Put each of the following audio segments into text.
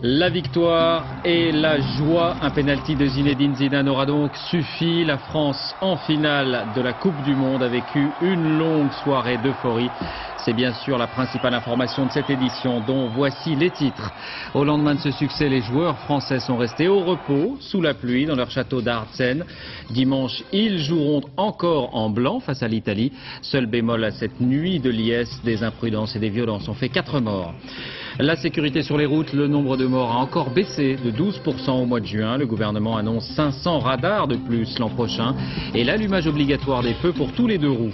La victoire et la joie, un pénalty de Zinedine Zidane aura donc suffi. La France en finale de la Coupe du Monde a vécu une longue soirée d'euphorie. C'est bien sûr la principale information de cette édition dont voici les titres. Au lendemain de ce succès, les joueurs français sont restés au repos, sous la pluie, dans leur château d'Artsen. Dimanche, ils joueront encore en blanc face à l'Italie. Seul bémol à cette nuit de liesse, des imprudences et des violences ont fait 4 morts. La sécurité sur les routes, le nombre de morts a encore baissé de 12% au mois de juin. Le gouvernement annonce 500 radars de plus l'an prochain et l'allumage obligatoire des feux pour tous les 2 roues.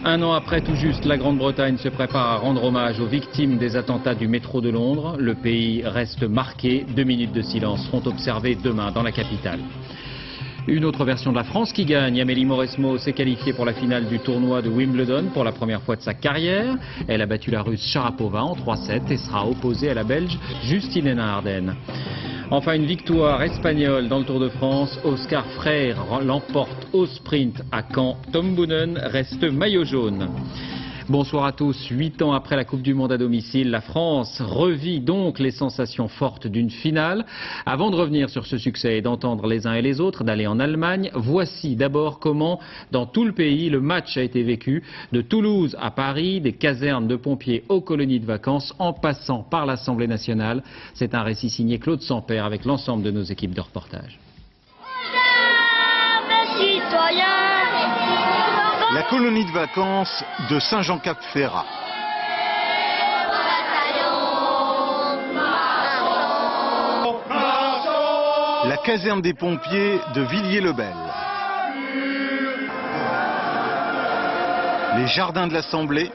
Un an après, tout juste, la Grande-Bretagne se prépare à rendre hommage aux victimes des attentats du métro de Londres. Le pays reste marqué. 2 minutes de silence seront observées demain dans la capitale. Une autre version de la France qui gagne. Amélie Mauresmo s'est qualifiée pour la finale du tournoi de Wimbledon pour la première fois de sa carrière. Elle a battu la Russe Sharapova en 3-7 et sera opposée à la Belge Justinena Ardenne. Enfin, une victoire espagnole dans le Tour de France. Oscar Freire l'emporte au sprint à Caen. Tom Boonen reste maillot jaune. Bonsoir à tous. 8 ans après la Coupe du Monde à domicile, la France revit donc les sensations fortes d'une finale. Avant de revenir sur ce succès et d'entendre les uns et les autres, d'aller en Allemagne, voici d'abord comment, dans tout le pays, le match a été vécu. De Toulouse à Paris, des casernes de pompiers aux colonies de vacances, en passant par l'Assemblée nationale. C'est un récit signé Claude Sampère avec l'ensemble de nos équipes de reportage. La colonie de vacances de Saint-Jean-Cap-Ferrat. La caserne des pompiers de Villiers-le-Bel. Les jardins de l'Assemblée.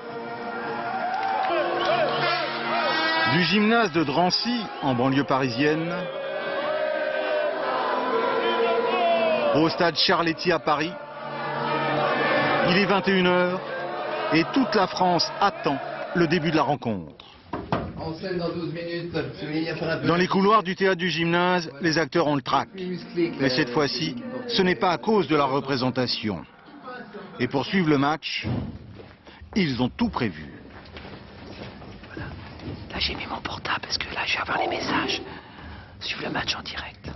Du gymnase de Drancy, en banlieue parisienne. Au stade Charletti à Paris. Il est 21h et toute la France attend le début de la rencontre. En scène dans 12 minutes. Dans les couloirs du théâtre du gymnase, les acteurs ont le trac. Mais cette fois-ci, ce n'est pas à cause de la représentation. Et pour suivre le match, ils ont tout prévu. Voilà. Là j'ai mis mon portable parce que là je vais avoir les messages. Suivre le match en direct.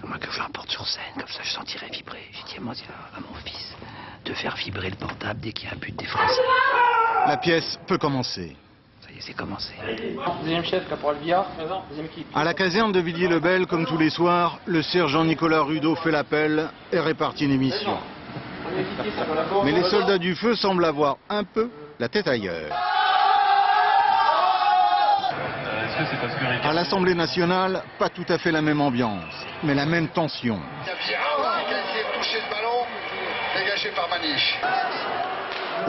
Moi que je l'emporte sur scène, comme ça je sentirai vibrer. J'ai dit à mon fils de faire vibrer le portable dès qu'il y a un but des Français. La pièce peut commencer. Ça y est, c'est commencé. Deuxième chef, caporal Billard. Deuxième équipe. À la caserne de Villiers-le-Bel, comme tous les soirs, le sergent Nicolas Rudeau fait l'appel et répartit une émission. Mais les soldats du feu semblent avoir un peu la tête ailleurs. À l'Assemblée nationale, pas tout à fait la même ambiance, mais la même tension. Il y a Vieira qui a essayé de toucher le ballon, dégagé par Maniche.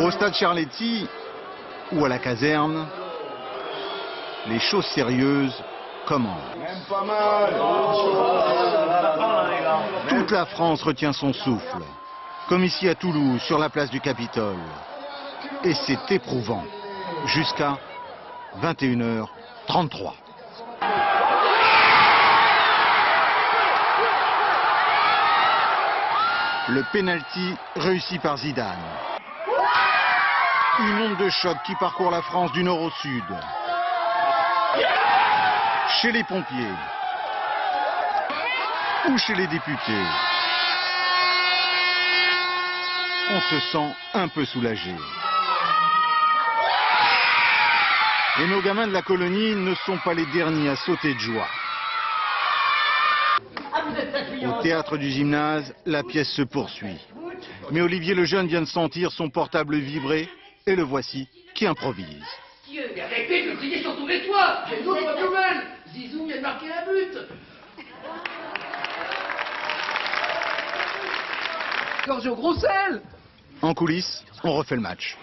Au stade Charletti ou à la caserne, les choses sérieuses commencent. Toute la France retient son souffle, comme ici à Toulouse, sur la place du Capitole. Et c'est éprouvant, jusqu'à 21h33. Le pénalty réussi par Zidane. Une onde de choc qui parcourt la France du nord au sud. Chez les pompiers. Ou chez les députés. On se sent un peu soulagé. Et nos gamins de la colonie ne sont pas les derniers à sauter de joie. Au théâtre du gymnase, la pièce se poursuit. Mais Olivier Lejeune vient de sentir son portable vibrer et le voici qui improvise. Mais arrêtez de crier sur tous les toits. J'ai une autre nouvelle. Zizou vient de marquer un but. Gorgé au gros sel. En coulisses, on refait le match.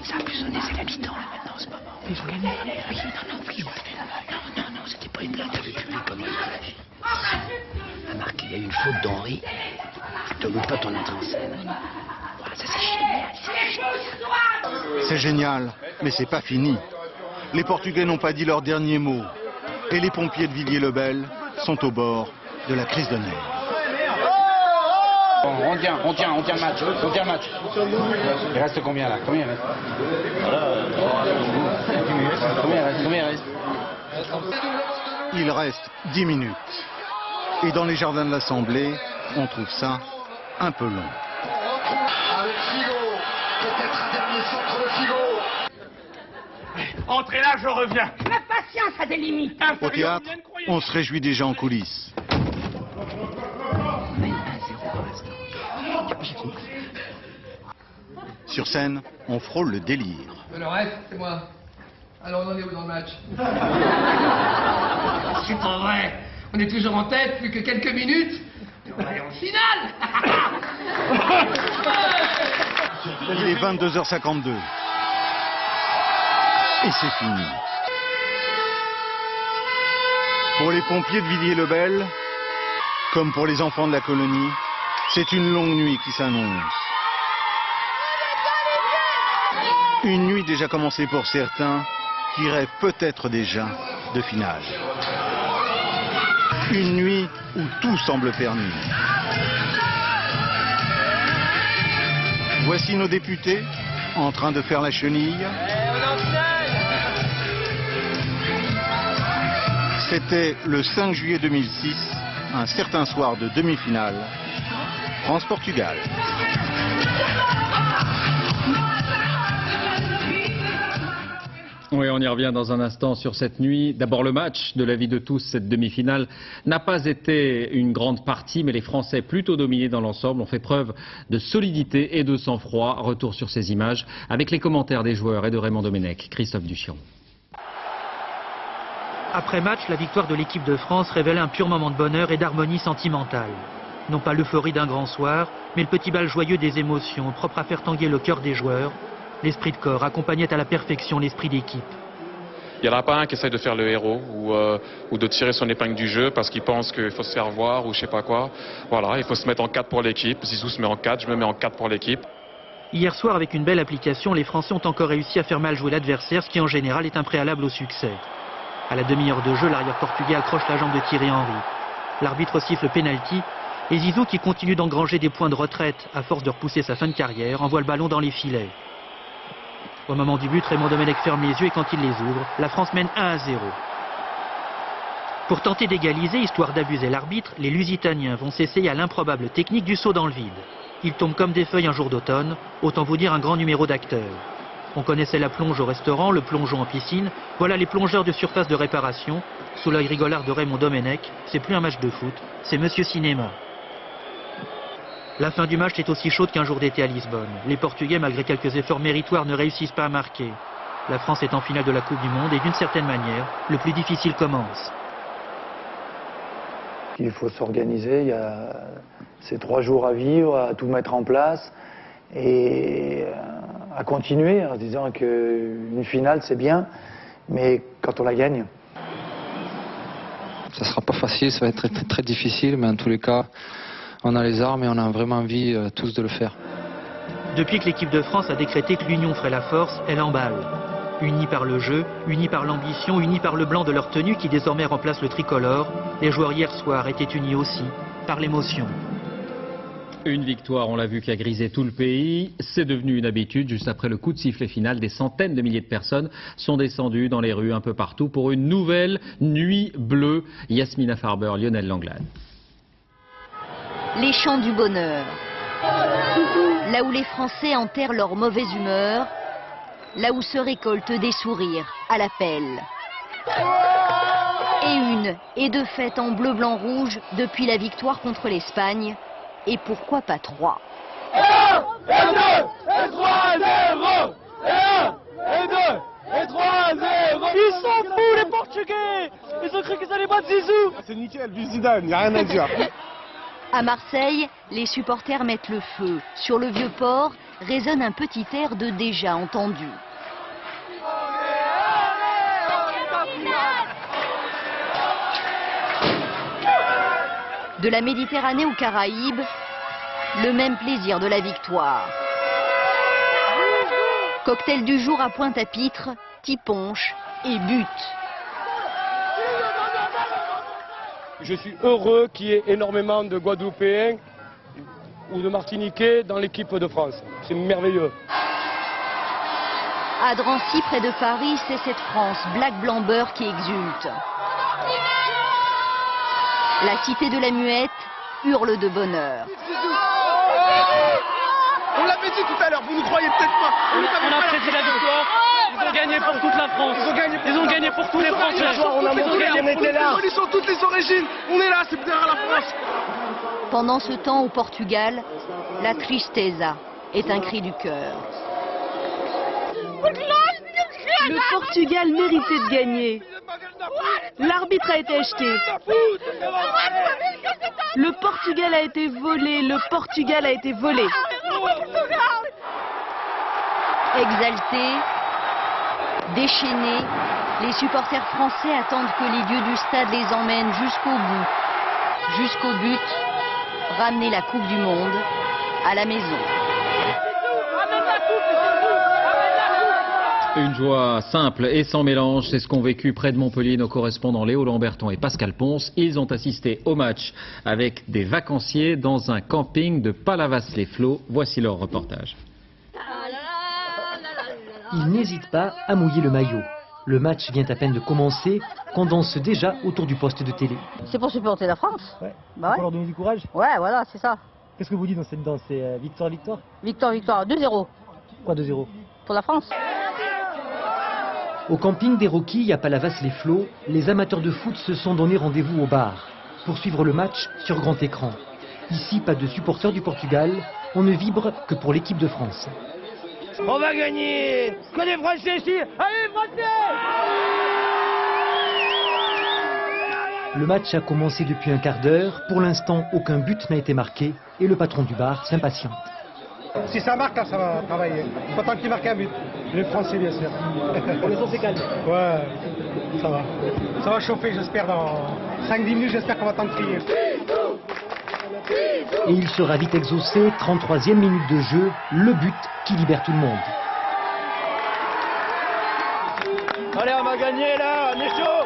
Ça a pu sonner, c'est la mi-temps là maintenant en ce moment. Mais vous gagnez. Oui, non, c'était pas une blague, t'as vu le public comme il a marqué, il y a eu une faute d'Henri. Tu ne loues pas ton entrée en scène. Voilà, ça c'est génial. C'est génial, mais c'est pas fini. Les Portugais n'ont pas dit leur dernier mot. Et les pompiers de Villiers-le-Bel sont au bord de la crise de nerfs. On tient le match, Il reste combien là? Combien il reste? Combien il reste? Il reste 10 minutes. Et dans les jardins de l'Assemblée, on trouve ça un peu long. Avec Figo, peut-être un dernier centre de Figo. Entrez là, je reviens. La patience a des limites. Au théâtre, on se réjouit déjà en coulisses. Sur scène, on frôle le délire. Le reste, c'est moi. Alors on en est où dans le match? C'est pas vrai. On est toujours en tête, plus que quelques minutes. Et on va aller en finale. Il est 22h52. Et c'est fini. Pour les pompiers de Villiers-le-Bel, comme pour les enfants de la colonie, c'est une longue nuit qui s'annonce. Une nuit déjà commencée pour certains, qui rêvent peut-être déjà de finale. Une nuit où tout semble permis. Voici nos députés en train de faire la chenille. C'était le 5 juillet 2006, un certain soir de demi-finale, France-Portugal. Oui, on y revient dans un instant sur cette nuit. D'abord le match, de l'avis de tous, cette demi-finale n'a pas été une grande partie, mais les Français, plutôt dominés dans l'ensemble, ont fait preuve de solidité et de sang-froid. Retour sur ces images avec les commentaires des joueurs et de Raymond Domenech. Christophe Duchion. Après match, la victoire de l'équipe de France révèle un pur moment de bonheur et d'harmonie sentimentale. Non pas l'euphorie d'un grand soir, mais le petit bal joyeux des émotions, propre à faire tanguer le cœur des joueurs. L'esprit de corps accompagnait à la perfection l'esprit d'équipe. Il n'y en a pas un qui essaye de faire le héros ou de tirer son épingle du jeu parce qu'il pense qu'il faut se faire voir ou je sais pas quoi. Voilà, il faut se mettre en 4 pour l'équipe. Zizou se met en 4, je me mets en 4 pour l'équipe. Hier soir, avec une belle application, les Français ont encore réussi à faire mal jouer l'adversaire, ce qui en général est un préalable au succès. À la demi-heure de jeu, l'arrière portugais accroche la jambe de Thierry Henry. L'arbitre siffle penalty et Zizou, qui continue d'engranger des points de retraite à force de repousser sa fin de carrière, envoie le ballon dans les filets. Au moment du but, Raymond Domenech ferme les yeux et quand il les ouvre, la France mène 1-0. Pour tenter d'égaliser, histoire d'abuser l'arbitre, les Lusitaniens vont s'essayer à l'improbable technique du saut dans le vide. Ils tombent comme des feuilles un jour d'automne, autant vous dire un grand numéro d'acteurs. On connaissait la plonge au restaurant, le plongeon en piscine, voilà les plongeurs de surface de réparation. Sous l'œil rigolard de Raymond Domenech, c'est plus un match de foot, c'est Monsieur Cinéma. La fin du match est aussi chaude qu'un jour d'été à Lisbonne. Les Portugais, malgré quelques efforts méritoires, ne réussissent pas à marquer. La France est en finale de la Coupe du Monde et d'une certaine manière, le plus difficile commence. Il faut s'organiser, il y a ces 3 jours à vivre, à tout mettre en place et à continuer en se disant qu'une finale c'est bien, mais quand on la gagne. Ça sera pas facile, ça va être très, très difficile, mais en tous les cas, on a les armes et on a vraiment envie tous de le faire. Depuis que l'équipe de France a décrété que l'union ferait la force, elle emballe. Unis par le jeu, unis par l'ambition, unis par le blanc de leur tenue qui désormais remplace le tricolore, les joueurs hier soir étaient unis aussi par l'émotion. Une victoire, on l'a vu, qui a grisé tout le pays. C'est devenu une habitude. Juste après le coup de sifflet final, des centaines de milliers de personnes sont descendues dans les rues un peu partout pour une nouvelle nuit bleue. Yasmina Farber, Lionel Langlade. Les chants du bonheur. Là où les Français enterrent leur mauvaise humeur, là où se récoltent des sourires à l'appel. Et deux fêtes en bleu, blanc, rouge depuis la victoire contre l'Espagne. Et pourquoi pas 3 ? Et 1, et 2, et 3, 0 Et 1, et 2, et 3, 0 Ils sont fous les Portugais. Ils ont cru qu'ils allaient battre Zizou. C'est nickel, du Zidane, il n'y a rien à dire. À Marseille, les supporters mettent le feu. Sur le Vieux-Port, résonne un petit air de déjà entendu. De la Méditerranée aux Caraïbes, le même plaisir de la victoire. Cocktail du jour à Pointe-à-Pitre, tiponche et but. Je suis heureux qu'il y ait énormément de Guadeloupéens ou de Martiniquais dans l'équipe de France. C'est merveilleux. À Drancy, près de Paris, c'est cette France, black blanc beurre, qui exulte. La cité de la Muette hurle de bonheur. On l'avait dit tout à l'heure, vous ne croyez peut-être pas. On a apprécié la victoire. Ils ont gagné pour toute la France. Ils ont gagné pour tous les Français. On a montré qu'on était là. On est sur toutes les origines. On est là, c'est derrière la France. Pendant ce temps, au Portugal, la tristeza est un cri du cœur. Le Portugal méritait de gagner. L'arbitre a été acheté. Le Portugal a été volé. Le Portugal a été volé. Exaltés, déchaînés, les supporters français attendent que les dieux du stade les emmènent jusqu'au bout, jusqu'au but, ramener la Coupe du Monde à la maison. Une joie simple et sans mélange, c'est ce qu'ont vécu près de Montpellier nos correspondants Léo Lamberton et Pascal Ponce. Ils ont assisté au match avec des vacanciers dans un camping de Palavas-les-Flots. Voici leur reportage. Ils n'hésitent pas à mouiller le maillot. Le match vient à peine de commencer, qu'on danse déjà autour du poste de télé. C'est pour supporter la France. Ouais. Bah ouais. Pour leur donner du courage. Ouais, voilà, c'est ça. Qu'est-ce que vous dites dans cette danse? C'est victoire, victoire? Victoire, victoire, 2-0. Quoi 2-0? Pour la France. Au camping des Roquilles à Palavas-les-Flots, les amateurs de foot se sont donné rendez-vous au bar pour suivre le match sur grand écran. Ici, pas de supporters du Portugal, on ne vibre que pour l'équipe de France. On va gagner. Que les Français ici. Allez, Français! Le match a commencé depuis un quart d'heure. Pour l'instant, aucun but n'a été marqué et le patron du bar s'impatiente. Si ça marque, là, ça va travailler. Pas tant qu'il marque un but. Les Français, bien sûr. Pour l'instant, c'est calme. Ouais, ça va. Ça va chauffer, j'espère, dans 5-10 minutes, j'espère qu'on va t'en crier. Et il sera vite exaucé, 33e minute de jeu, le but qui libère tout le monde. Allez, on va gagner là, on est chaud.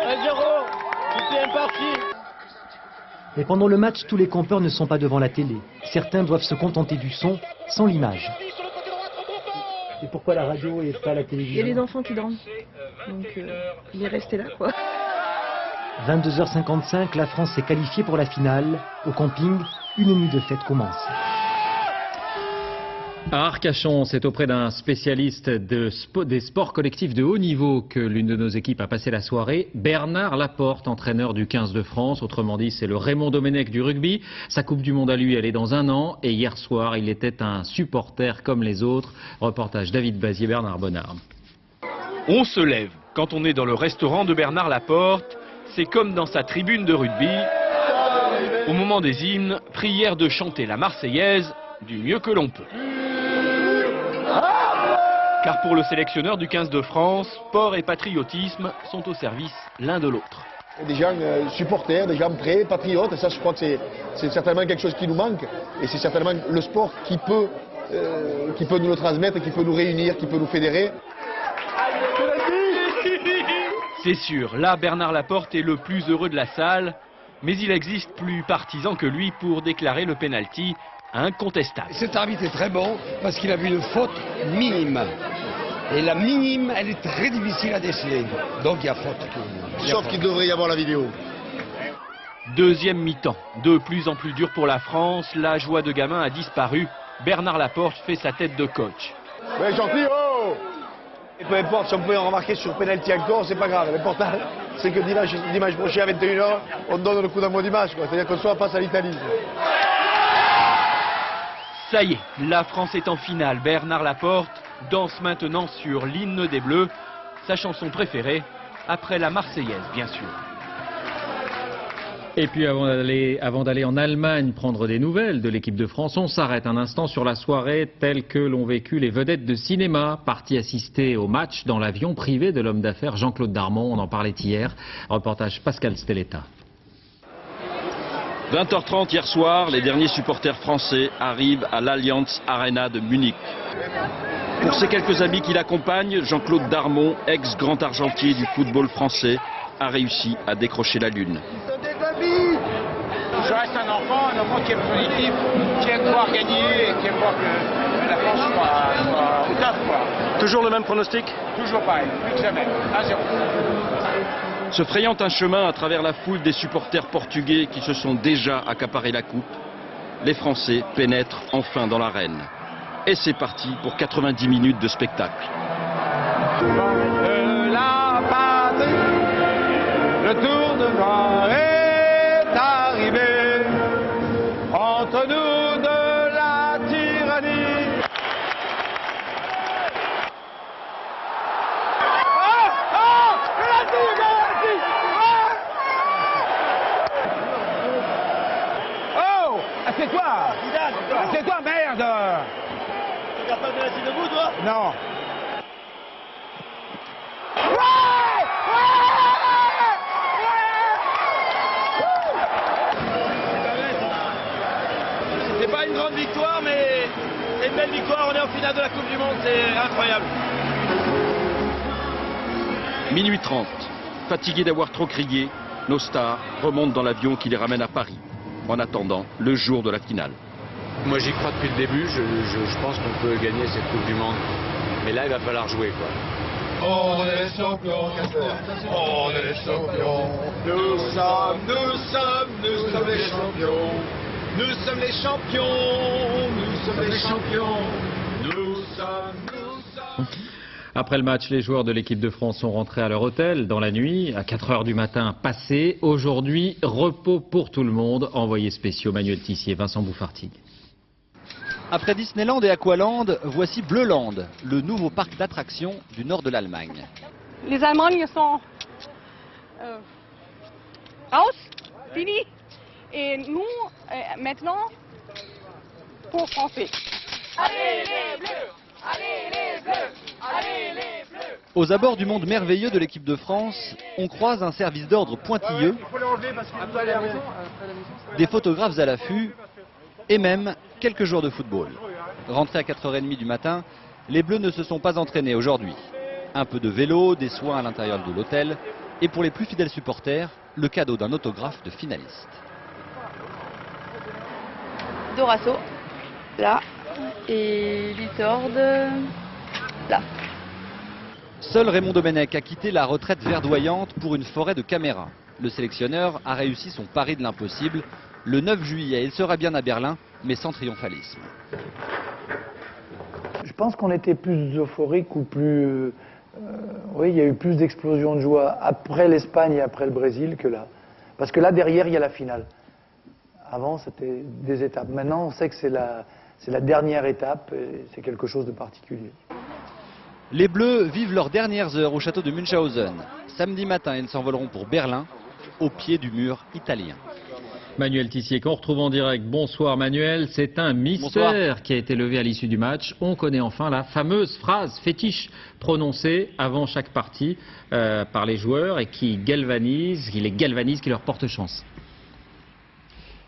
1-0, c'est bien parti. Mais pendant le match, tous les campeurs ne sont pas devant la télé. Certains doivent se contenter du son, sans l'image. Et pourquoi la radio et pas la télévision? Il y a les enfants qui dorment. Donc il est resté là, quoi. 22h55, la France s'est qualifiée pour la finale. Au camping, une nuit de fête commence. À Arcachon, c'est auprès d'un spécialiste des sports collectifs de haut niveau que l'une de nos équipes a passé la soirée. Bernard Laporte, entraîneur du 15 de France. Autrement dit, c'est le Raymond Domenech du rugby. Sa Coupe du Monde à lui, elle est dans un an. Et hier soir, il était un supporter comme les autres. Reportage David Bazier, Bernard Bonnard. On se lève. Quand on est dans le restaurant de Bernard Laporte, c'est comme dans sa tribune de rugby. Au moment des hymnes, prière de chanter la Marseillaise du mieux que l'on peut. Car pour le sélectionneur du 15 de France, sport et patriotisme sont au service l'un de l'autre. Des gens supporters, des gens prêts, patriotes, et ça je crois que c'est certainement quelque chose qui nous manque. Et c'est certainement le sport qui peut nous le transmettre, qui peut nous réunir, qui peut nous fédérer. C'est sûr, là Bernard Laporte est le plus heureux de la salle, mais il existe plus partisan que lui pour déclarer le pénalty incontestable. Cet arbitre est très bon parce qu'il a vu une faute minime. Et la minime, elle est très difficile à déceler. Donc il y a faute. Sauf qu'il devrait y avoir la vidéo. Deuxième mi-temps, de plus en plus dur pour la France, la joie de gamin a disparu. Bernard Laporte fait sa tête de coach. Ouais, gentil, oh! Et peu importe, si on pouvait en remarquer sur penalty encore, c'est pas grave. L'important, c'est que dimanche prochain à 21h, on donne le coup d'envoi du match. C'est-à-dire qu'on soit face à l'Italie. Ça y est, la France est en finale. Bernard Laporte danse maintenant sur l'hymne des Bleus, sa chanson préférée, après la Marseillaise, bien sûr. Et puis avant d'aller en Allemagne prendre des nouvelles de l'équipe de France, on s'arrête un instant sur la soirée telle que l'ont vécu les vedettes de cinéma, partis assister au match dans l'avion privé de l'homme d'affaires Jean-Claude Darmon. On en parlait hier. Reportage Pascal Stelletta. 20h30 hier soir, les derniers supporters français arrivent à l'Allianz Arena de Munich. Pour ces quelques amis qui l'accompagnent, Jean-Claude Darmon, ex-grand argentier du football français, a réussi à décrocher la lune. Je reste un enfant qui est positif, qui aime voir gagner et qui aime voir que la France soit au top, quoi. Toujours le même pronostic? Toujours pareil, plus que jamais. 1-0. Se frayant un chemin à travers la foule des supporters portugais qui se sont déjà accaparés la coupe, les Français pénètrent enfin dans l'arène. Et c'est parti pour 90 minutes de spectacle. La patrie, le tour de gloire est arrivé. Entre nous de la tyrannie. Oh, assieds-toi. Assieds-toi, merde. Tu regardes pas le penalty debout, toi? Non. C'est pas une grande victoire, mais c'est une belle victoire. On est en finale de la Coupe du Monde, c'est incroyable. Minuit 30. Fatigués d'avoir trop crié, nos stars remontent dans l'avion qui les ramène à Paris. En attendant le jour de la finale. Moi j'y crois depuis le début, je pense qu'on peut gagner cette Coupe du Monde. Mais là il va falloir jouer quoi. On est les champions, on est les champions. Nous sommes les champions. Nous sommes les champions, nous sommes les champions. Nous sommes. Après le match, les joueurs de l'équipe de France sont rentrés à leur hôtel dans la nuit, à 4 h du matin passé. Aujourd'hui, repos pour tout le monde. Envoyés spéciaux Manuel Tissier, Vincent Bouffartigue. Après Disneyland et Aqualand, voici Bleuland, le nouveau parc d'attractions du nord de l'Allemagne. Les Allemands sont raus, fini. Et nous, maintenant, pour Français. Allez les Bleus! Allez les Bleus! Allez les Bleus! Aux abords du monde merveilleux de l'équipe de France, on croise un service d'ordre pointilleux, des photographes à l'affût et même quelques joueurs de football. Rentrés à 4 h 30 du matin, les Bleus ne se sont pas entraînés aujourd'hui. Un peu de vélo, des soins à l'intérieur de l'hôtel et pour les plus fidèles supporters, le cadeau d'un autographe de finaliste. Dorasso, là, et Litord, là. Seul Raymond Domenech a quitté la retraite verdoyante pour une forêt de caméras. Le sélectionneur a réussi son pari de l'impossible. Le 9 juillet, il sera bien à Berlin, mais sans triomphalisme. Je pense qu'on était plus euphorique ou plus... oui, il y a eu plus d'explosion de joie après l'Espagne et après le Brésil que là. Parce que là, derrière, il y a la finale. Avant, c'était des étapes. Maintenant, on sait que c'est la dernière étape et c'est quelque chose de particulier. Les Bleus vivent leurs dernières heures au château de Münchhausen. Samedi matin, ils s'envoleront pour Berlin, au pied du mur italien. Manuel Tissier, qu'on retrouve en direct. Bonsoir Manuel, c'est un mystère qui a été levé à l'issue du match. On connaît enfin la fameuse phrase fétiche prononcée avant chaque partie par les joueurs et qui les galvanise, qui leur porte chance.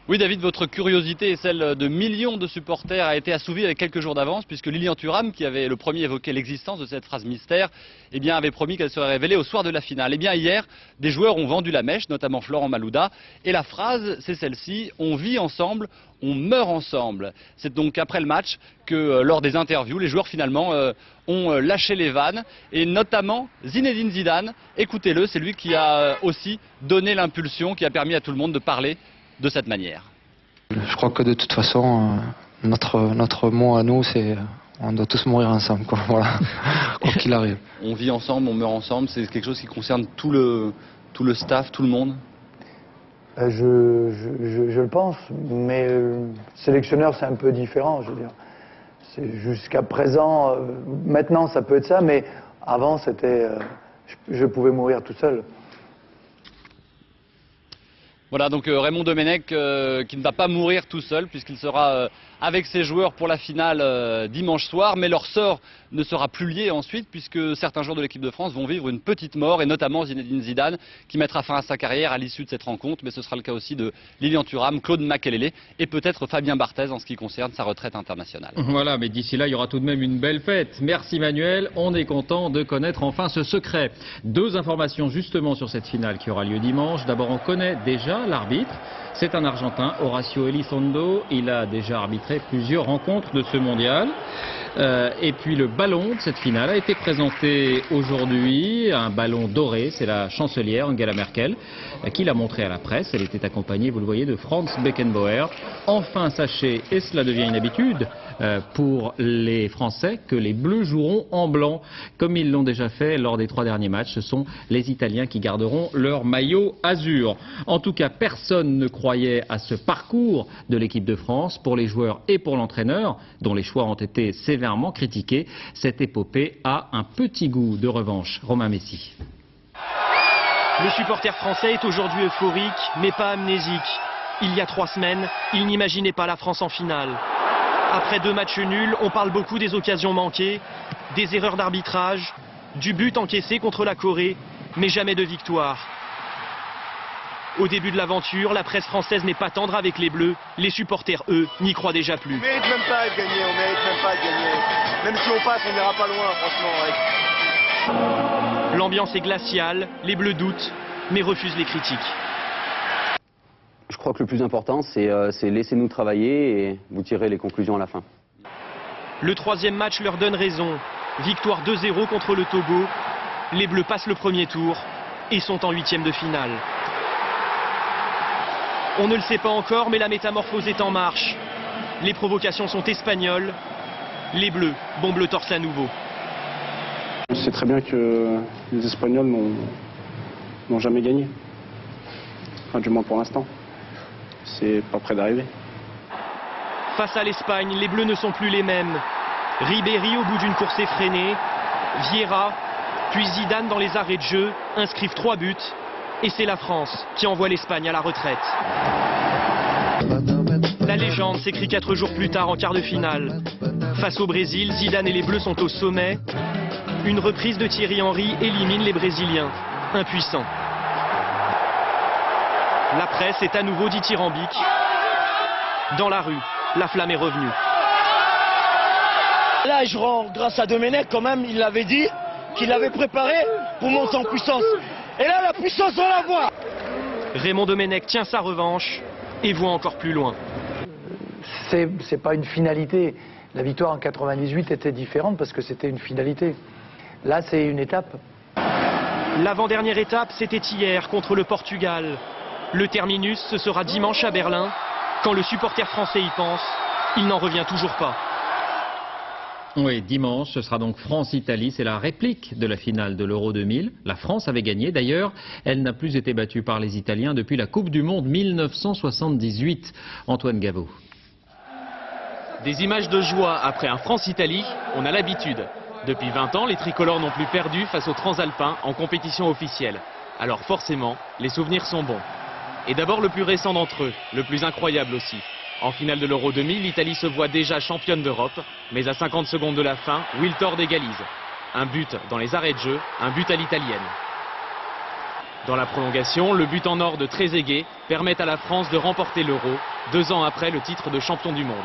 Oui David, votre curiosité et celle de millions de supporters a été assouvie avec quelques jours d'avance puisque Lilian Thuram, qui avait le premier évoqué l'existence de cette phrase mystère, eh bien, avait promis qu'elle serait révélée au soir de la finale. Eh bien hier, des joueurs ont vendu la mèche, notamment Florent Malouda, et la phrase c'est celle-ci: on vit ensemble, on meurt ensemble. C'est donc après le match que lors des interviews, les joueurs finalement ont lâché les vannes, et notamment Zinedine Zidane. Écoutez-le, c'est lui qui a aussi donné l'impulsion, qui a permis à tout le monde de parler de cette manière. Je crois que de toute façon, notre mot à nous, c'est on doit tous mourir ensemble, quoi. Voilà. Quoi qu'il arrive. On vit ensemble, on meurt ensemble, c'est quelque chose qui concerne tout le staff, tout le monde. Je le pense, mais sélectionneur c'est un peu différent, je veux dire. C'est jusqu'à présent, maintenant ça peut être ça, mais avant c'était, je pouvais mourir tout seul. Voilà donc Raymond Domenech qui ne va pas mourir tout seul puisqu'il sera avec ses joueurs pour la finale dimanche soir, mais leur sort ne sera plus lié ensuite puisque certains joueurs de l'équipe de France vont vivre une petite mort, et notamment Zinedine Zidane qui mettra fin à sa carrière à l'issue de cette rencontre, mais ce sera le cas aussi de Lilian Thuram, Claude Makélélé et peut-être Fabien Barthez en ce qui concerne sa retraite internationale. Voilà, mais d'ici là il y aura tout de même une belle fête. Merci Manuel, on est content de connaître enfin ce secret. Deux informations justement sur cette finale qui aura lieu dimanche. D'abord, on connaît déjà l'arbitre, c'est un Argentin, Horacio Elizondo. Il a déjà arbitré plusieurs rencontres de ce mondial. Et puis le ballon de cette finale a été présenté aujourd'hui, un ballon doré, c'est la chancelière Angela Merkel qui l'a montré à la presse. Elle était accompagnée, vous le voyez, de Franz Beckenbauer. Enfin, sachez, et cela devient une habitude pour les Français, que les Bleus joueront en blanc, comme ils l'ont déjà fait lors des 3 derniers matchs. Ce sont les Italiens qui garderont leur maillot azur. En tout cas, personne ne croyait à ce parcours de l'équipe de France. Pour les joueurs et pour l'entraîneur, dont les choix ont été sévèrement critiqués, cette épopée a un petit goût de revanche. Romain Messi. Le supporter français est aujourd'hui euphorique, mais pas amnésique. Il y a 3 semaines, il n'imaginait pas la France en finale. Après 2 matchs nuls, on parle beaucoup des occasions manquées, des erreurs d'arbitrage, du but encaissé contre la Corée, mais jamais de victoire. Au début de l'aventure, la presse française n'est pas tendre avec les Bleus. Les supporters, eux, n'y croient déjà plus. On mérite même pas de gagner, on mérite même pas de gagner. Même si on passe, on n'ira pas loin, franchement. L'ambiance est glaciale, les Bleus doutent, mais refusent les critiques. Je crois que le plus important, c'est laissez-nous travailler et vous tirez les conclusions à la fin. Le 3e match leur donne raison. Victoire 2-0 contre le Togo. Les Bleus passent le premier tour et sont en 8e de finale. On ne le sait pas encore, mais la métamorphose est en marche. Les provocations sont espagnoles. Les Bleus bombent le torse à nouveau. On sait très bien que les Espagnols n'ont jamais gagné. Enfin, du moins pour l'instant. C'est pas près d'arriver. Face à l'Espagne, les Bleus ne sont plus les mêmes. Ribéry au bout d'une course effrénée, Vieira, puis Zidane dans les arrêts de jeu, inscrivent 3 buts. Et c'est la France qui envoie l'Espagne à la retraite. La légende s'écrit 4 jours plus tard en quart de finale. Face au Brésil, Zidane et les Bleus sont au sommet. Une reprise de Thierry Henry élimine les Brésiliens, impuissants. La presse est à nouveau dithyrambique. Dans la rue, la flamme est revenue. Là, je rends grâce à Domenech, quand même, il l'avait dit, qu'il l'avait préparé pour monter en puissance. Et là, la puissance, on la voit. Raymond Domenech tient sa revanche et voit encore plus loin. C'est pas une finalité. La victoire en 98 était différente parce que c'était une finalité. Là, c'est une étape. L'avant-dernière étape, c'était hier contre le Portugal. Le terminus, ce sera dimanche à Berlin. Quand le supporter français y pense, il n'en revient toujours pas. Oui, dimanche, ce sera donc France-Italie. C'est la réplique de la finale de l'Euro 2000. La France avait gagné. D'ailleurs, elle n'a plus été battue par les Italiens depuis la Coupe du Monde 1978. Antoine Gaveau. Des images de joie après un France-Italie, on a l'habitude. Depuis 20 ans, les tricolores n'ont plus perdu face aux transalpins en compétition officielle. Alors forcément, les souvenirs sont bons. Et d'abord le plus récent d'entre eux, le plus incroyable aussi. En finale de l'Euro 2000, l'Italie se voit déjà championne d'Europe, mais à 50 secondes de la fin, Wiltord égalise. Un but dans les arrêts de jeu, un but à l'italienne. Dans la prolongation, le but en or de Trezeguet permet à la France de remporter l'Euro, 2 ans après le titre de champion du monde.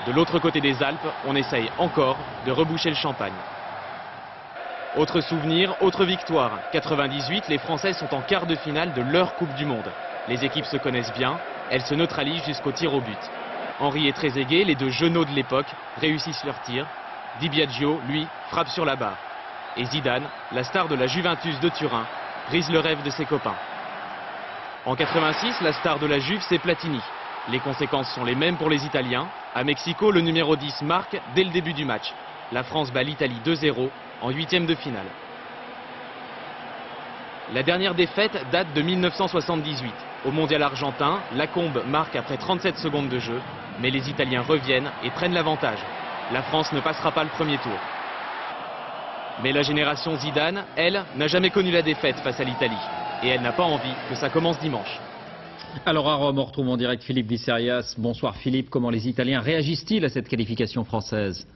De l'autre côté des Alpes, on essaye encore de reboucher le champagne. Autre souvenir, autre victoire. 98, les Français sont en quart de finale de leur Coupe du Monde. Les équipes se connaissent bien, elles se neutralisent jusqu'au tir au but. Henry et Trezeguet, les 2 genoux de l'époque, réussissent leur tir. Di Biagio, lui, frappe sur la barre. Et Zidane, la star de la Juventus de Turin, brise le rêve de ses copains. En 86, la star de la Juve, c'est Platini. Les conséquences sont les mêmes pour les Italiens. À Mexico, le numéro 10 marque dès le début du match. La France bat l'Italie 2-0 en 8e de finale. La dernière défaite date de 1978. Au mondial argentin, Lacombe marque après 37 secondes de jeu, mais les Italiens reviennent et prennent l'avantage. La France ne passera pas le premier tour. Mais la génération Zidane, elle, n'a jamais connu la défaite face à l'Italie. Et elle n'a pas envie que ça commence dimanche. Alors à Rome, on retrouve en direct Philippe Visserias. Bonsoir Philippe, comment les Italiens réagissent-ils à cette qualification française ?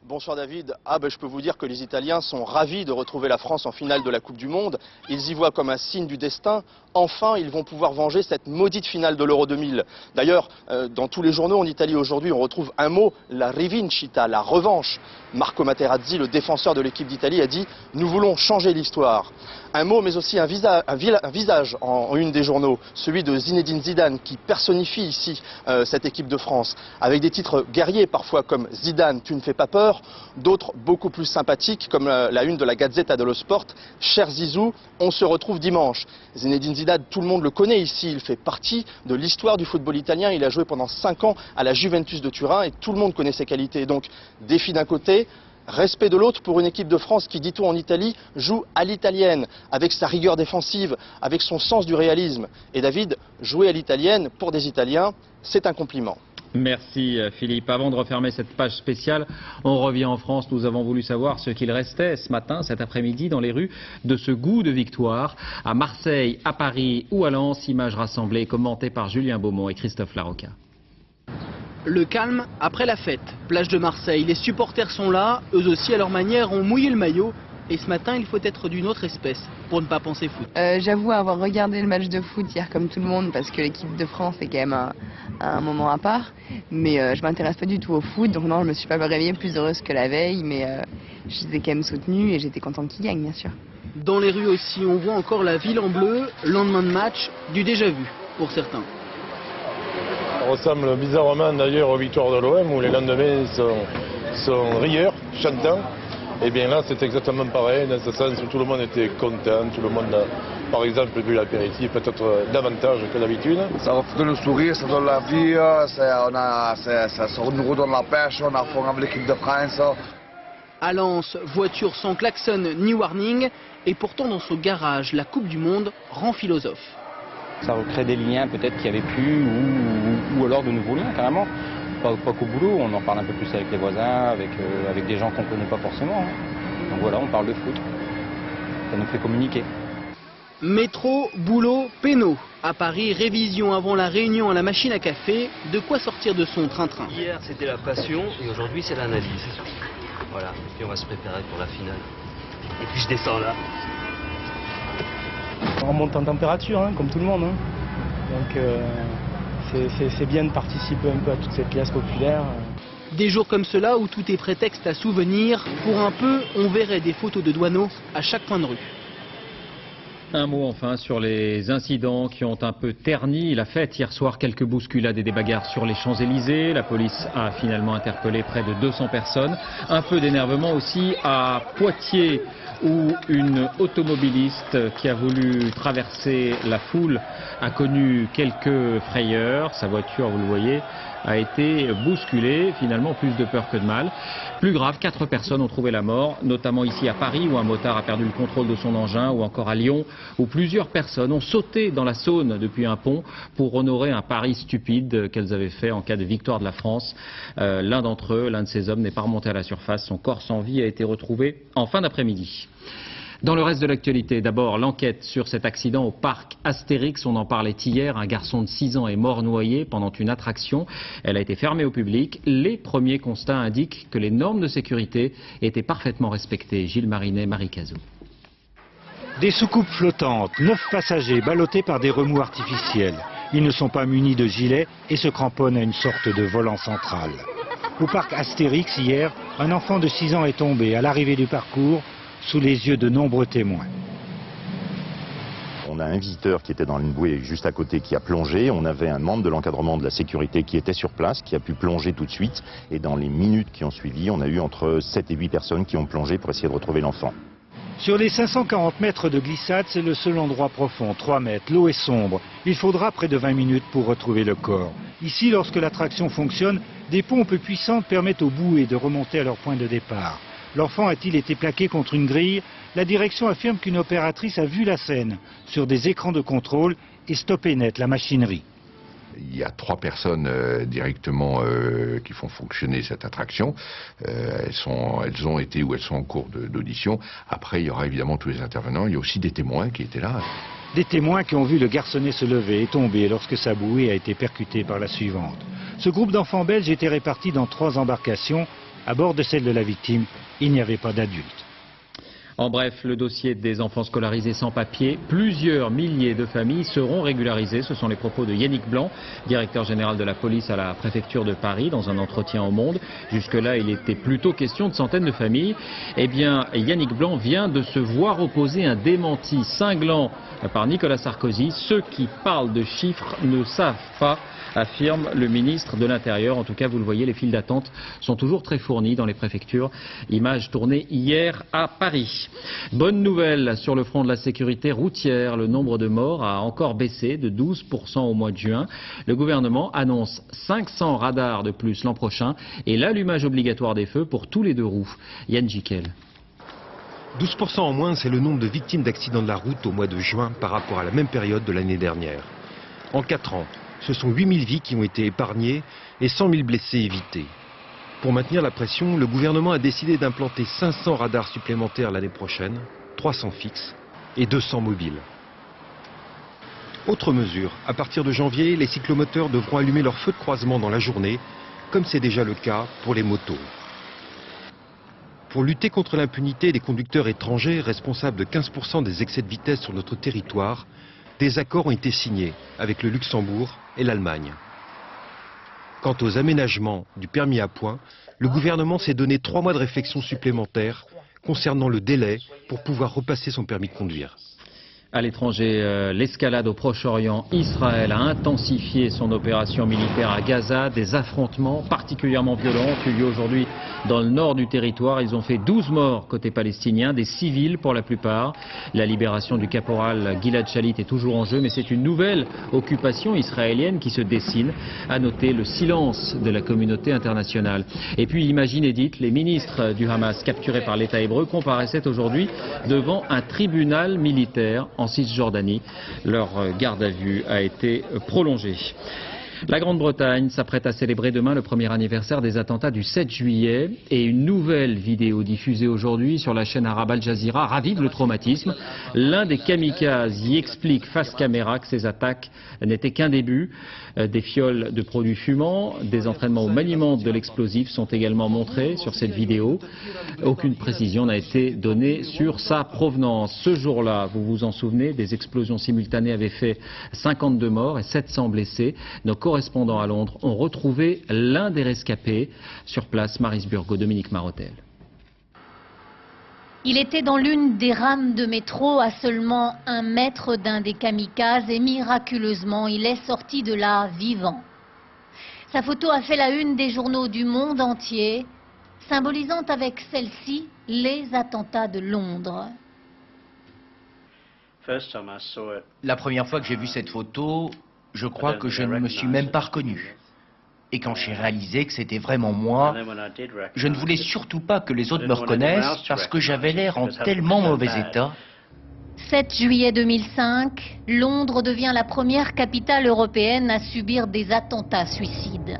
Bonsoir David. Je peux vous dire que les Italiens sont ravis de retrouver la France en finale de la Coupe du Monde. Ils y voient comme un signe du destin. Enfin, ils vont pouvoir venger cette maudite finale de l'Euro 2000. D'ailleurs, dans tous les journaux en Italie aujourd'hui, on retrouve un mot, la rivincita, la revanche. Marco Materazzi, le défenseur de l'équipe d'Italie, a dit « Nous voulons changer l'histoire ». Un mot, mais aussi un visage en une des journaux, celui de Zinedine Zidane, qui personnifie ici cette équipe de France, avec des titres guerriers parfois comme « Zidane, tu ne fais pas peur », d'autres beaucoup plus sympathiques comme la une de la Gazzetta dello Sport, « Cher Zizou, on se retrouve dimanche ». Zinedine Zidane, tout le monde le connaît ici, il fait partie de l'histoire du football italien, il a joué pendant 5 ans à la Juventus de Turin et tout le monde connaît ses qualités. Donc, défi d'un côté, respect de l'autre pour une équipe de France qui, dit-on en Italie, joue à l'italienne, avec sa rigueur défensive, avec son sens du réalisme. Et David, jouer à l'italienne pour des Italiens, c'est un compliment. Merci Philippe. Avant de refermer cette page spéciale, on revient en France. Nous avons voulu savoir ce qu'il restait ce matin, cet après-midi, dans les rues de ce goût de victoire. À Marseille, à Paris ou à Lens, images rassemblées et commentées par Julien Beaumont et Christophe Larocca. Le calme après la fête. Plage de Marseille, les supporters sont là, eux aussi à leur manière ont mouillé le maillot. Et ce matin, il faut être d'une autre espèce pour ne pas penser foot. J'avoue avoir regardé le match de foot hier comme tout le monde parce que l'équipe de France est quand même un moment à part. Mais je m'intéresse pas du tout au foot, donc non, je me suis pas réveillée plus heureuse que la veille. Mais je les ai quand même soutenus et j'étais contente qu'ils gagnent, bien sûr. Dans les rues aussi, on voit encore la ville en bleu, lendemain de match, du déjà-vu pour certains. Ça ressemble bizarrement d'ailleurs aux victoires de l'OM où les lendemains sont rieurs, chantants. Et bien là, c'est exactement pareil, dans ce sens où tout le monde était content, tout le monde a, par exemple, vu l'apéritif, peut-être davantage que d'habitude. Ça donne le sourire, ça donne la vie, ça nous redonne la pêche, on a fond avec l'équipe de France. À Lens, voiture sans klaxon ni warning, et pourtant dans ce garage, la Coupe du Monde rend philosophe. Ça recrée des liens peut-être qu'il n'y avait plus, ou alors de nouveaux liens carrément. Pas qu'au boulot, on en parle un peu plus avec les voisins, avec des gens qu'on ne connaît pas forcément. Donc voilà, on parle de foot. Ça nous fait communiquer. Métro, boulot, péno. À Paris, révision avant la réunion à la machine à café. De quoi sortir de son train-train. Hier, c'était la passion et aujourd'hui, c'est l'analyse. Voilà, et puis on va se préparer pour la finale. Et puis je descends là. On monte en température, hein, comme tout le monde. Hein. Donc c'est bien de participer un peu à toute cette pièce populaire. Des jours comme cela où tout est prétexte à souvenir. Pour un peu, on verrait des photos de douaneaux à chaque coin de rue. Un mot enfin sur les incidents qui ont un peu terni la fête. Hier soir, quelques bousculades et des bagarres sur les Champs-Élysées. La police a finalement interpellé près de 200 personnes. Un peu d'énervement aussi à Poitiers, où une automobiliste qui a voulu traverser la foule a connu quelques frayeurs. Sa voiture, vous le voyez, a été bousculée. Finalement, plus de peur que de mal. Plus grave, 4 personnes ont trouvé la mort, notamment ici à Paris, où un motard a perdu le contrôle de son engin, ou encore à Lyon, où plusieurs personnes ont sauté dans la Saône depuis un pont pour honorer un pari stupide qu'elles avaient fait en cas de victoire de la France. L'un d'entre eux, l'un de ces hommes, n'est pas remonté à la surface. Son corps sans vie a été retrouvé en fin d'après-midi. Dans le reste de l'actualité, d'abord l'enquête sur cet accident au parc Astérix. On en parlait hier. Un garçon de 6 ans est mort noyé pendant une attraction. Elle a été fermée au public. Les premiers constats indiquent que les normes de sécurité étaient parfaitement respectées. Gilles Marinet, Marie Cazot. Des soucoupes flottantes, 9 passagers ballottés par des remous artificiels. Ils ne sont pas munis de gilets et se cramponnent à une sorte de volant central. Au parc Astérix, hier, un enfant de 6 ans est tombé à l'arrivée du parcours sous les yeux de nombreux témoins. On a un visiteur qui était dans une bouée juste à côté qui a plongé. On avait un membre de l'encadrement de la sécurité qui était sur place, qui a pu plonger tout de suite. Et dans les minutes qui ont suivi, on a eu entre 7 et 8 personnes qui ont plongé pour essayer de retrouver l'enfant. Sur les 540 mètres de glissade, c'est le seul endroit profond, 3 mètres. L'eau est sombre. Il faudra près de 20 minutes pour retrouver le corps. Ici, lorsque l'attraction fonctionne, des pompes puissantes permettent aux bouées de remonter à leur point de départ. L'enfant a-t-il été plaqué contre une grille? La direction affirme qu'une opératrice a vu la scène sur des écrans de contrôle et stoppé net la machinerie. Il y a 3 personnes directement qui font fonctionner cette attraction. Elles ont été ou elles sont en cours d'audition. Après, il y aura évidemment tous les intervenants. Il y a aussi des témoins qui étaient là. Des témoins qui ont vu le garçonnet se lever et tomber lorsque sa bouée a été percutée par la suivante. Ce groupe d'enfants belges était réparti dans 3 embarcations. À bord de celle de la victime, il n'y avait pas d'adultes. En bref, le dossier des enfants scolarisés sans papier, plusieurs milliers de familles seront régularisées. Ce sont les propos de Yannick Blanc, directeur général de la police à la préfecture de Paris, dans un entretien au Monde. Jusque-là, il était plutôt question de centaines de familles. Eh bien, Yannick Blanc vient de se voir opposer un démenti cinglant par Nicolas Sarkozy. Ceux qui parlent de chiffres ne savent pas, affirme le ministre de l'Intérieur. En tout cas, vous le voyez, les files d'attente sont toujours très fournies dans les préfectures. Image tournée hier à Paris. Bonne nouvelle sur le front de la sécurité routière. Le nombre de morts a encore baissé de 12% au mois de juin. Le gouvernement annonce 500 radars de plus l'an prochain et l'allumage obligatoire des feux pour tous les 2 roues. Yann Jikel. 12% en moins, c'est le nombre de victimes d'accidents de la route au mois de juin par rapport à la même période de l'année dernière. En 4 ans, ce sont 8000 vies qui ont été épargnées et 100 000 blessés évités. Pour maintenir la pression, le gouvernement a décidé d'implanter 500 radars supplémentaires l'année prochaine, 300 fixes et 200 mobiles. Autre mesure, à partir de janvier, les cyclomoteurs devront allumer leur feu de croisement dans la journée, comme c'est déjà le cas pour les motos. Pour lutter contre l'impunité des conducteurs étrangers responsables de 15% des excès de vitesse sur notre territoire, des accords ont été signés avec le Luxembourg et l'Allemagne. Quant aux aménagements du permis à points, le gouvernement s'est donné 3 mois de réflexion supplémentaires concernant le délai pour pouvoir repasser son permis de conduire. À l'étranger, l'escalade au Proche-Orient, Israël a intensifié son opération militaire à Gaza. Des affrontements particulièrement violents ont eu lieu aujourd'hui dans le nord du territoire. Ils ont fait 12 morts côté palestinien, des civils pour la plupart. La libération du caporal Gilad Shalit est toujours en jeu, mais c'est une nouvelle occupation israélienne qui se dessine. À noter le silence de la communauté internationale. Et puis, imagine Edith, les ministres du Hamas capturés par l'État hébreu comparaissaient aujourd'hui devant un tribunal militaire en Cisjordanie. Leur garde à vue a été prolongée. La Grande-Bretagne s'apprête à célébrer demain le premier anniversaire des attentats du 7 juillet et une nouvelle vidéo diffusée aujourd'hui sur la chaîne arabe Al Jazeera ravive le traumatisme. L'un des kamikazes y explique face caméra que ces attaques n'étaient qu'un début. Des fioles de produits fumants, des entraînements au maniement de l'explosif sont également montrés sur cette vidéo. Aucune précision n'a été donnée sur sa provenance. Ce jour-là, vous vous en souvenez, des explosions simultanées avaient fait 52 morts et 700 blessés. Nos correspondants à Londres ont retrouvé l'un des rescapés. Sur place, Maryse Burgot, Dominique Marotel. Il était dans l'une des rames de métro à seulement 1 mètre d'un des kamikazes et miraculeusement, il est sorti de là vivant. Sa photo a fait la une des journaux du monde entier, symbolisant avec celle-ci les attentats de Londres. La première fois que j'ai vu cette photo, je crois que je ne me suis même pas reconnu. Et quand j'ai réalisé que c'était vraiment moi, je ne voulais surtout pas que les autres me reconnaissent parce que j'avais l'air en tellement mauvais état. 7 juillet 2005, Londres devient la première capitale européenne à subir des attentats suicides.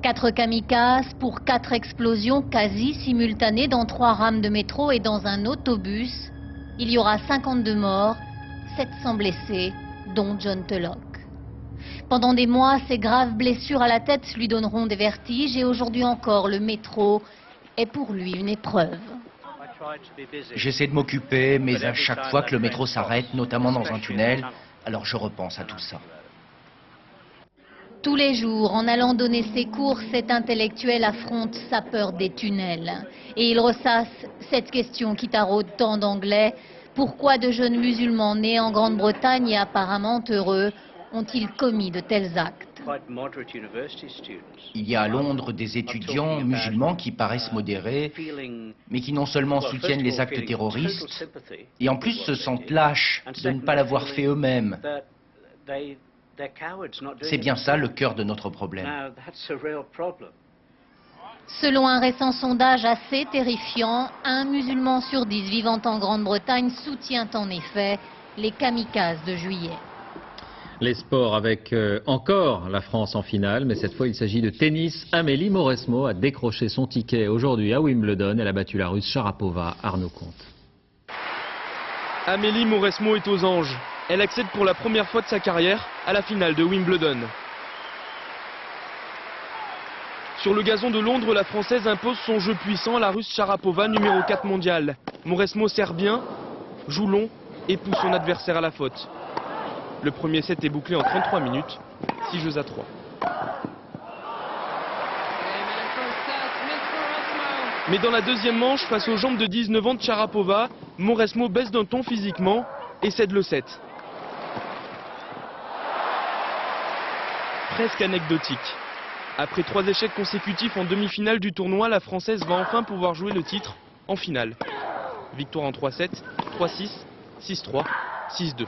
4 kamikazes pour 4 explosions quasi simultanées dans 3 rames de métro et dans un autobus. Il y aura 52 morts, 700 blessés, dont John Tulloch. Pendant des mois, ces graves blessures à la tête lui donneront des vertiges et aujourd'hui encore, le métro est pour lui une épreuve. J'essaie de m'occuper, mais à chaque fois que le métro s'arrête, notamment dans un tunnel, alors je repense à tout ça. Tous les jours, en allant donner ses cours, cet intellectuel affronte sa peur des tunnels. Et il ressasse cette question qui taraude tant d'Anglais. Pourquoi de jeunes musulmans nés en Grande-Bretagne et apparemment heureux ont-ils commis de tels actes? Il y a à Londres des étudiants musulmans qui paraissent modérés, mais qui non seulement soutiennent les actes terroristes, et en plus se sentent lâches de ne pas l'avoir fait eux-mêmes. C'est bien ça le cœur de notre problème. Selon un récent sondage assez terrifiant, 1 musulman sur 10 vivant en Grande-Bretagne soutient en effet les kamikazes de juillet. Les sports avec encore la France en finale, mais cette fois il s'agit de tennis. Amélie Mauresmo a décroché son ticket aujourd'hui à Wimbledon. Elle a battu la Russe Sharapova. Arnaud Comte. Amélie Mauresmo est aux anges. Elle accède pour la première fois de sa carrière à la finale de Wimbledon. Sur le gazon de Londres, la Française impose son jeu puissant à la Russe Sharapova, numéro 4 mondial. Mauresmo sert bien, joue long et pousse son adversaire à la faute. Le premier set est bouclé en 33 minutes, 6 jeux à 3. Mais dans la deuxième manche, face aux jambes de 19 ans de Sharapova, Mauresmo baisse d'un ton physiquement et cède le set. Presque anecdotique. Après 3 échecs consécutifs en demi-finale du tournoi, la Française va enfin pouvoir jouer le titre en finale. Victoire en 3-7, 3-6, 6-3, 6-2.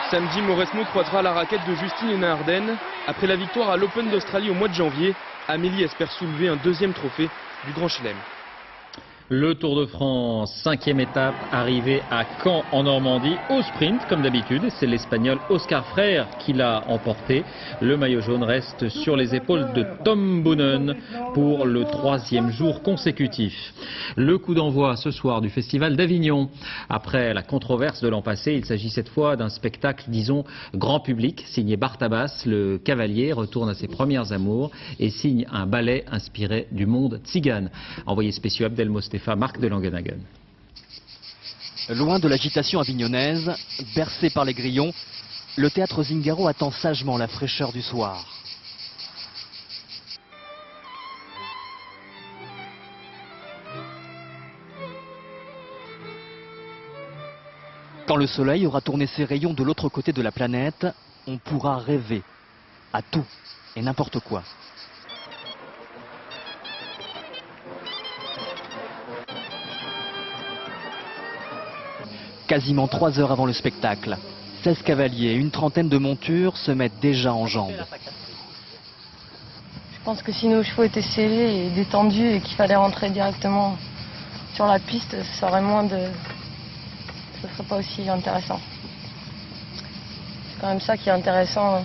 Samedi, Mauresmo croisera la raquette de Justine Henin-Ardenne. Après la victoire à l'Open d'Australie au mois de janvier, Amélie espère soulever un deuxième trophée du Grand Chelem. Le Tour de France, 5e étape, arrivé à Caen en Normandie, au sprint comme d'habitude. C'est l'Espagnol Oscar Freire qui l'a emporté. Le maillot jaune reste sur les épaules de Tom Boonen pour le 3e jour consécutif. Le coup d'envoi ce soir du Festival d'Avignon. Après la controverse de l'an passé, il s'agit cette fois d'un spectacle, disons, grand public. Signé Bartabas, le cavalier retourne à ses premières amours et signe un ballet inspiré du monde tzigane. Envoyé spécial Abdel Stéphane, Marc de Langenhagen. Loin de l'agitation avignonnaise, bercé par les grillons, le théâtre Zingaro attend sagement la fraîcheur du soir. Quand le soleil aura tourné ses rayons de l'autre côté de la planète, on pourra rêver à tout et n'importe quoi. Quasiment 3 heures avant le spectacle, 16 cavaliers et une trentaine de montures se mettent déjà en jambes. Je pense que si nos chevaux étaient serrés et détendus et qu'il fallait rentrer directement sur la piste, ça aurait moins de... ce serait pas aussi intéressant. C'est quand même ça qui est intéressant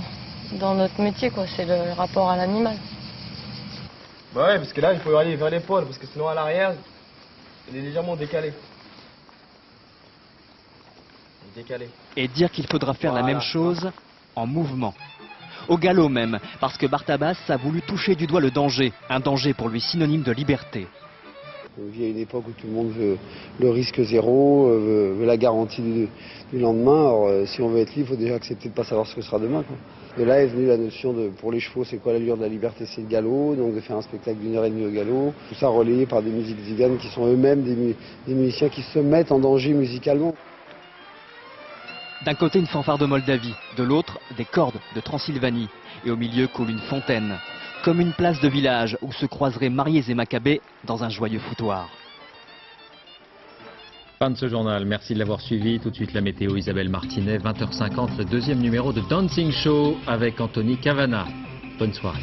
dans notre métier, quoi. C'est le rapport à l'animal. Bah ouais, parce que là, il faut aller vers l'épaule, parce que sinon à l'arrière, il est légèrement décalé. Et dire qu'il faudra faire la même chose en mouvement. Au galop même, parce que Bartabas a voulu toucher du doigt le danger, un danger pour lui synonyme de liberté. On vit à une époque où tout le monde veut le risque zéro, veut la garantie du lendemain. Alors si on veut être libre, il faut déjà accepter de ne pas savoir ce que sera demain, quoi. De là est venue la notion de, pour les chevaux, c'est quoi l'allure de la liberté? C'est le galop, donc de faire un spectacle d'1h30 au galop. Tout ça relayé par des musiques ziganes qui sont eux-mêmes des musiciens qui se mettent en danger musicalement. D'un côté une fanfare de Moldavie, de l'autre des cordes de Transylvanie. Et au milieu coule une fontaine, comme une place de village où se croiseraient mariés et macabées dans un joyeux foutoir. Fin de ce journal, merci de l'avoir suivi. Tout de suite la météo, Isabelle Martinet, 20h50, le 2e numéro de Dancing Show avec Anthony Cavana. Bonne soirée.